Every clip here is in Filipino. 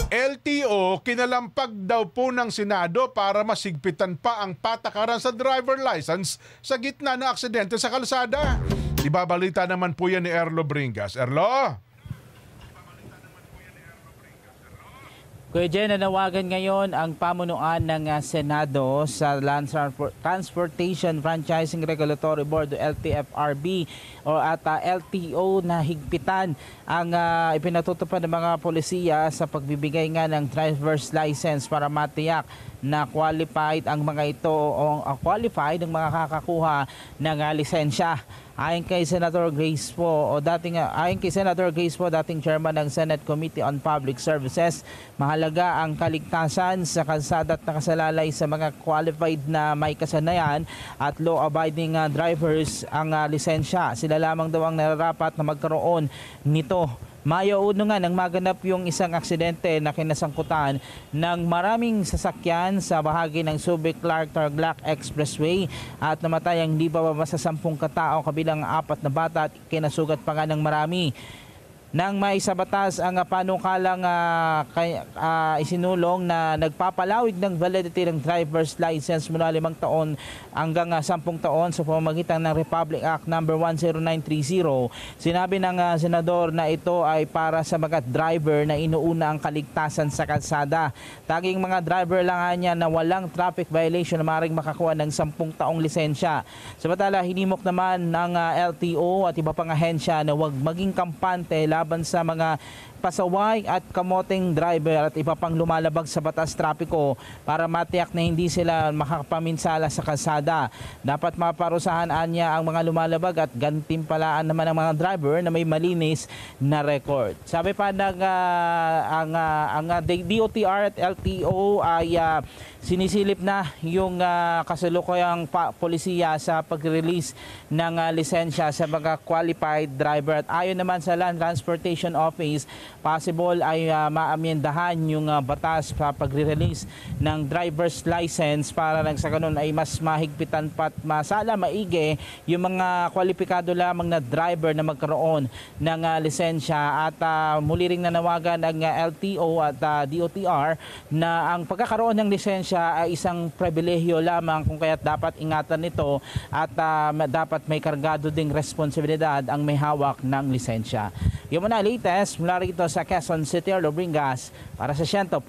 LTO kinalampag daw po ng Senado para masigpitan pa ang patakaran sa driver license sa gitna ng aksidente sa kalsada. Ibabalita naman po yan ni Erlo Bringas. Erlo? Kuya Jen, nanawagan ngayon ang pamunuan ng Senado sa Land Transportation Franchising Regulatory Board o LTFRB at LTO na higpitan ang ipinatutupad ng mga polisiya sa pagbibigay nga ng driver's license para matiyak na qualified ang mga ito o qualified ang mga kakakuha ng lisensya. Ayon kay Senator Grace po, dating chairman ng Senate Committee on Public Services, mahalaga ang kaligtasan sa kalsada at nakasalalay sa mga qualified na may kasanayan at law-abiding drivers ang lisensya. Sila lamang daw ang nararapat na magkaroon nito. Mayo uno nga nang maganap yung isang aksidente na kinasangkutan ng maraming sasakyan sa bahagi ng Subic-Clark-Tarlac Expressway at namatay ang di bababa sa 10 katao kabilang 4 na bata at kinasugat pa nga ng marami. Nang maisabatas ang panukalang isinulong na nagpapalawig ng validity ng driver's license mula 5 taon hanggang 10 taon sa pamamagitan ng Republic Act No. 10930. Sinabi ng senador na ito ay para sa mga driver na inuuna ang kaligtasan sa kalsada. Taging mga driver lang niya na walang traffic violation na maaaring makakuha ng 10 taong lisensya. Samantala, hinimok naman ng LTO at iba pang ahensya na huwag maging kampante laban sa mga pasaway at kamoteng driver at iba pang lumalabag sa batas trapiko para matiyak na hindi sila makakapaminsala sa kalsada. Dapat maparusahan niya ang mga lumalabag at gantimpalaan naman ang mga driver na may malinis na record. Sabi pa ng ang DOTR at LTO ay sinisilip na yung kasalukuyang polisiya sa pag-release ng lisensya sa mga qualified driver. At ayon naman sa Land Transportation Office, possible ay maamyendahan yung batas sa pagre-release ng driver's license para nang sa ganun ay mas mahigpitan pa at masala maigi yung mga kwalipikado lamang na driver na magkaroon ng lisensya. At muli ring nanawagan ang LTO at DOTR na ang pagkakaroon ng lisensya ay isang pribilehyo lamang, kung kaya't dapat ingatan nito at dapat may kargado ding responsibilidad ang may hawak ng lisensya. Yung muna latest mula rito sa Quezon City, Erlo Bringas para sa 100%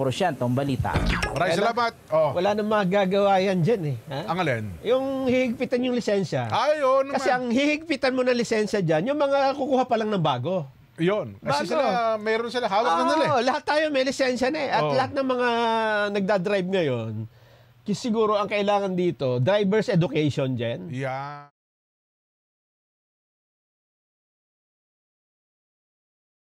balita. Maraming salamat. Wala nang magagawa yan dyan eh. Ha? Ang alin? Yung hihigpitan yung lisensya. Ayun naman. Kasi ang hihigpitan mo ng lisensya dyan, yung mga kukuha pa lang ng bago. Yun. Kasi Bago. mayroon sila hawak na nila eh. Lahat tayo may lisensya na eh. At lahat ng mga nagdadrive ngayon, siguro ang kailangan dito, driver's education dyan. Yeah.